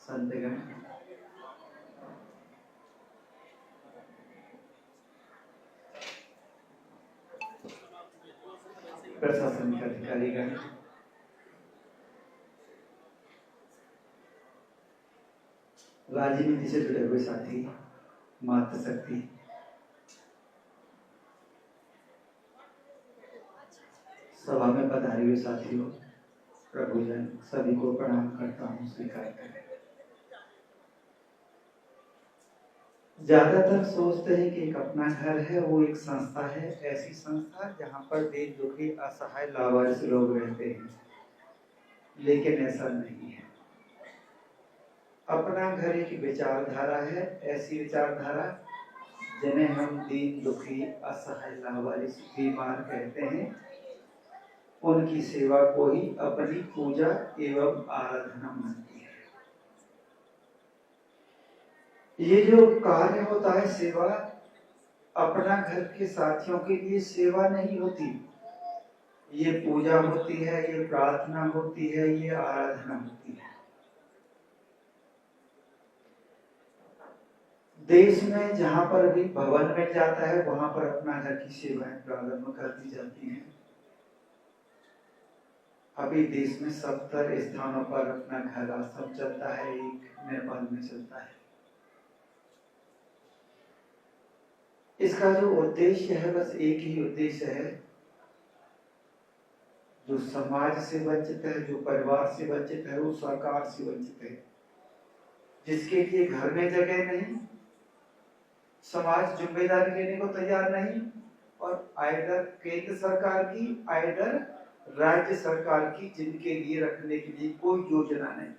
संतगण, प्रशासनिक अधिकारीगण, राजनीति से जुड़े हुए साथी, मातृशक्ति, सभा में पधारे हुए साथियों, प्रभुजन, सभी को प्रणाम करता हूँ, स्वीकार करें। ज्यादातर सोचते हैं कि एक अपना घर है वो एक संस्था है, ऐसी संस्था जहाँ पर दीन दुखी असहाय लावारिस लोग रहते हैं, लेकिन ऐसा नहीं है। अपना घर एक विचारधारा है, ऐसी विचारधारा जिन्हें हम दीन दुखी असहाय लावारिस बीमार कहते हैं, उनकी सेवा को ही अपनी पूजा एवं आराधना मानती है। ये जो कार्य होता है सेवा, अपना घर के साथियों के लिए सेवा नहीं होती, ये पूजा होती है, ये प्रार्थना होती है, ये आराधना होती है। देश में जहां पर भी भवन मिल जाता है वहां पर अपना घर की सेवाएं प्रारंभ कर दी जाती हैं। अभी देश में 70 स्थानों पर अपना घर आश्रम चलता है, एक नेपाल में चलता है। इसका जो उद्देश्य है बस एक ही उद्देश्य है, जो समाज से वंचित है, जो परिवार से वंचित है, वो सरकार से वंचित है, जिसके लिए घर में जगह नहीं, समाज जिम्मेदारी लेने को तैयार नहीं, और आइडर केंद्र सरकार की आइडर राज्य सरकार की जिनके लिए रखने के लिए कोई योजना नहीं,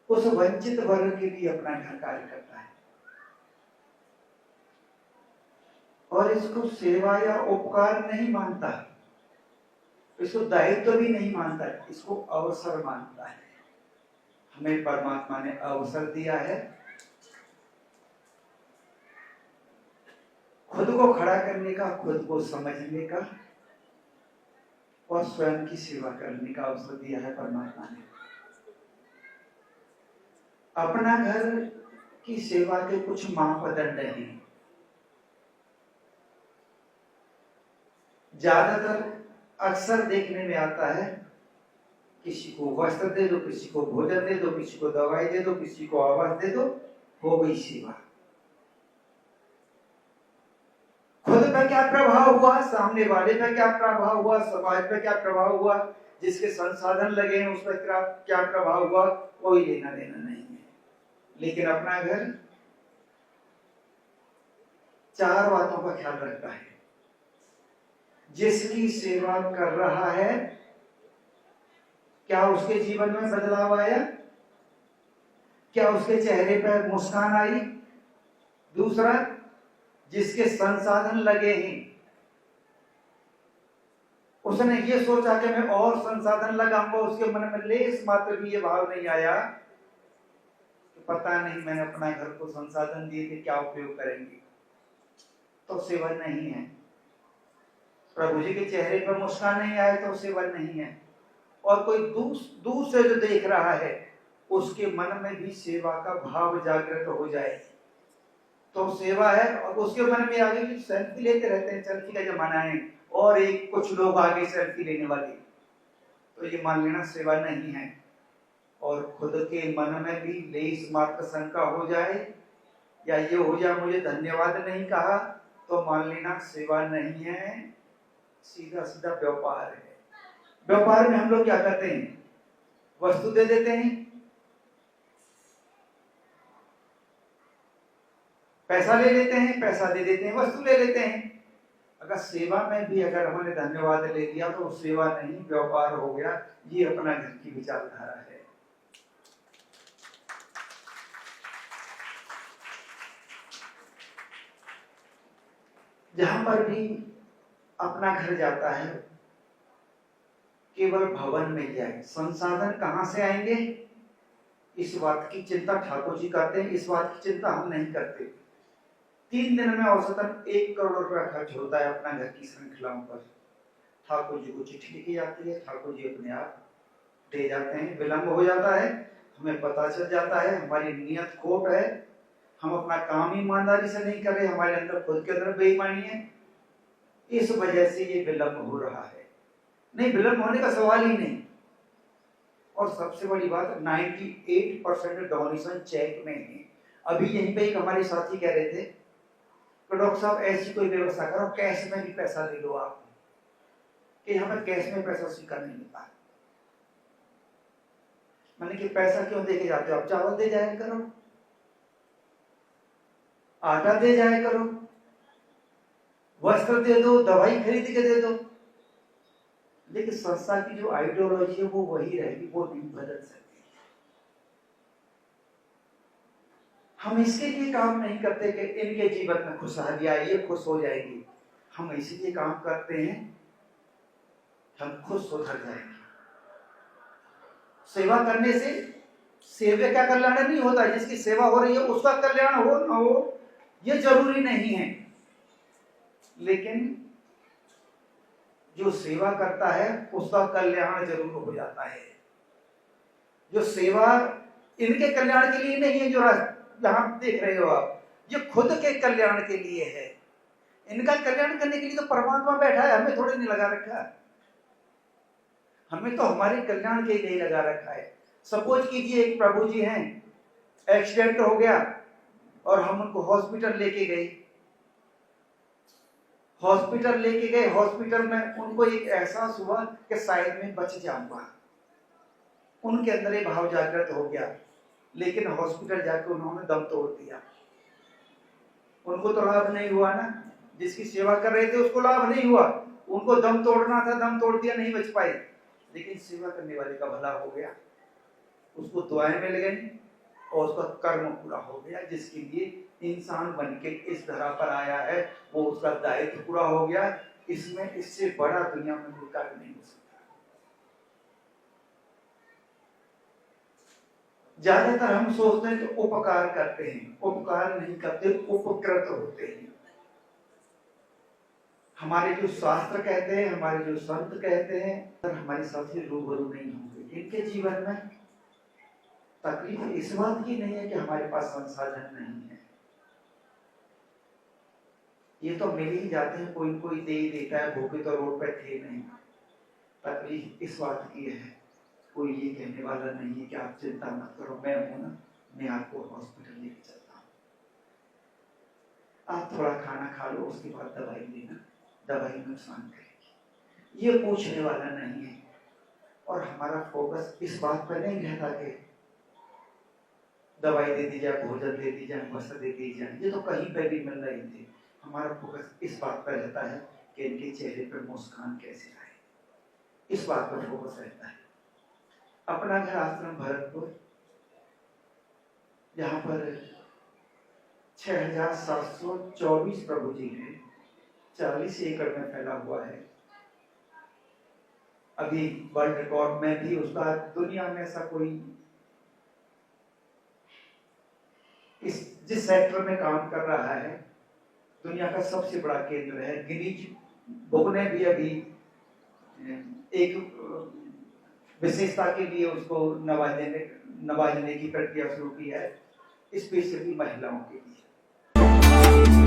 उस वंचित वर्ग के लिए अपना घर कार्य करता है। और इसको सेवा या उपकार नहीं मानता, इसको दायित्व भी नहीं मानता, इसको अवसर मानता है। हमें परमात्मा ने अवसर दिया है खुद को खड़ा करने का, खुद को समझने का और स्वयं की सेवा करने का अवसर दिया है परमात्मा ने। अपना घर की सेवा के कुछ मापदंड हैं। ज्यादातर अक्सर देखने में आता है, किसी को वस्त्र दे दो, किसी को भोजन दे दो, किसी को दवाई दे दो, किसी को आवास दे दो, हो गई सेवा। खुद पे क्या प्रभाव हुआ, सामने वाले पे क्या प्रभाव हुआ, समाज पे क्या प्रभाव हुआ, जिसके संसाधन लगे हैं उस पर क्या प्रभाव हुआ, कोई लेना देना नहीं है। लेकिन अपना घर 4 बातों का ख्याल रखता है। जिसकी सेवा कर रहा है क्या उसके जीवन में बदलाव आया, क्या उसके चेहरे पर मुस्कान आई। दूसरा, जिसके संसाधन लगे हैं उसने ये सोचा कि मैं और संसाधन लगाऊंगा, उसके मन में लेस मात्र भी ये भाव नहीं आया कि पता नहीं मैंने अपना घर को संसाधन दिए थे क्या उपयोग करेंगे, तो सेवा नहीं है। प्रभु जी के चेहरे पर मुस्कान नहीं आए तो सेवा नहीं है। और कोई दूर से जो देख रहा है उसके मन में भी सेवा का भाव जागृत हो जाए तो सेवा है। और उसके मन में आगे भी सेल्फी लेते रहते हैं, सेल्फी का जमाना है और एक कुछ लोग आगे सेल्फी लेने वाले, तो ये मान लेना सेवा नहीं है। और खुद के मन में भी लेस मात्र शंका हो जाए या ये हो जाए मुझे धन्यवाद नहीं कहा, तो मान लेना सेवा नहीं है, सीधा सीधा व्यापार है। व्यापार में हम लोग क्या करते हैं, वस्तु दे देते हैं, पैसा ले लेते हैं, पैसा दे देते हैं, वस्तु ले लेते हैं। अगर सेवा में भी अगर हमने धन्यवाद ले लिया तो सेवा नहीं, व्यापार हो गया। ये अपना घर की विचारधारा है। जहां पर भी अपना घर जाता है केवल भवन में जाए, संसाधन कहां से आएंगे इस बात की चिंता ठाकुर जी करते हैं, इस बात की चिंता हम नहीं करते। 3 दिन में औसतन 1 करोड़ रुपया खर्च होता है अपना घर की श्रृंखलाओं पर। ठाकुर जी को चिट्ठी लिखी जाती है, ठाकुर जी अपने आप दे जाते हैं, विलंब हो जाता है हमें पता चल जाता है हमारी नीयत खोट है, हम अपना काम ईमानदारी से नहीं कर रहे, हमारे अंदर खुद के अंदर बेईमानी है, इस वजह से ये विलंब हो रहा है। नहीं, विलंब होने का सवाल ही नहीं। और सबसे बड़ी बात 98% डोनेशन चेक में है। अभी यहीं पे एक हमारे साथी कह रहे थे कि डॉक्टर साहब ऐसी कोई व्यवस्था करो, कैश में भी पैसा ले लो आप, कि हमें कैश में पैसा स्वीकार नहीं मिलता। मैंने कि पैसा क्यों दे के जाते हो आप? चावल दे जाया करो, आटा दे जाया करो, वस्त्र दे दो, दवाई खरीद के दे दो। लेकिन संस्था की जो आइडियोलॉजी है वो वही रहेगी, वो नहीं बदल सकती। हम इसके लिए काम नहीं करते कि इनके जीवन में खुशहाली आए, ये खुश हो जाएगी। हम इसीलिए काम करते हैं हम खुद सुधर जाएंगे। सेवा करने से सेवा का कल्याण नहीं होता, जिसकी सेवा हो रही है उसका कल्याण हो ना हो ये जरूरी नहीं है, लेकिन जो सेवा करता है उसका कल्याण जरूर हो जाता है। जो सेवा इनके कल्याण के लिए नहीं है, जो यहां देख रहे हो आप, ये खुद के कल्याण के लिए है। इनका कल्याण करने के लिए तो परमात्मा बैठा है, हमें थोड़े नहीं लगा रखा है। हमें तो हमारे कल्याण के लिए लगा रखा है। सपोज कीजिए एक प्रभु जी हैं, एक्सीडेंट हो गया और हम उनको हॉस्पिटल लेके गए। हॉस्पिटल में उनको एक एहसास हुआ कि शायद मैं बच जाऊंगा। उनके अंदर ये भाव जागृत हो गया, लेकिन हॉस्पिटल जाकर उन्होंने दम तोड़ दिया। उनको तो लाभ नहीं हुआ ना, जिसकी सेवा कर रहे थे उसको लाभ नहीं हुआ। उनको दम तोड़ना था, दम तोड़ दिया, नहीं बच पाए। लेकिन सेवा करने वाले का भला हो गया, उसको दुआएं मिल गई और उसका कर्म पूरा हो गया। जिसके लिए इंसान बनके इस धरा पर आया है वो उसका दायित्व पूरा हो गया। इसमें इससे बड़ा दुनिया में कोई कार्य नहीं हो सकता। ज्यादातर हम सोचते हैं कि उपकार करते हैं, उपकार नहीं करते, उपकृत होते हैं। हमारे जो शास्त्र कहते हैं, हमारे जो संत कहते हैं, अगर हमारे साथ ही रूबरू नहीं होंगे। इनके जीवन में तकलीफ इस बात की नहीं है कि हमारे पास संसाधन नहीं है, ये तो मिल ही जाते हैं, कोई कोई दे ही देता है, भूखे तो रोड पे थे नहीं। तकलीफ इस बात की है, कोई ये कहने वाला नहीं है कि आप चिंता मत करो, मैं हूं ना, मैं आपको हॉस्पिटल लेके चलता हूँ, आप थोड़ा खाना खा लो, उसके बाद दवाई लेना, दवाई नुकसान करेगी, ये पूछने वाला नहीं है। और हमारा फोकस इस बात पर नहीं रहता कि दवाई दे दी जाए, भोजन दे दी जाए, वस्त्र दे दी जाए, ये तो कहीं पे भी मिल रही थी। हमारा फोकस इस बात पर रहता है कि इनके चेहरे पर मुस्कान कैसे आए, इस बात पर फोकस रहता है। अपना घर आश्रम भरतपुर, जहाँ पर 6724 प्रभु जी हैं, 40 एकड़ में फैला हुआ है। अभी वर्ल्ड रिकॉर्ड में भी उसका, दुनिया में ऐसा कोई जिस सेक्टर में काम कर रहा है, दुनिया का सबसे बड़ा केंद्र है। गिनीज बुक ने भी अभी एक विशेषता के लिए उसको नवाजने की प्रक्रिया शुरू की है, स्पेशली महिलाओं के लिए।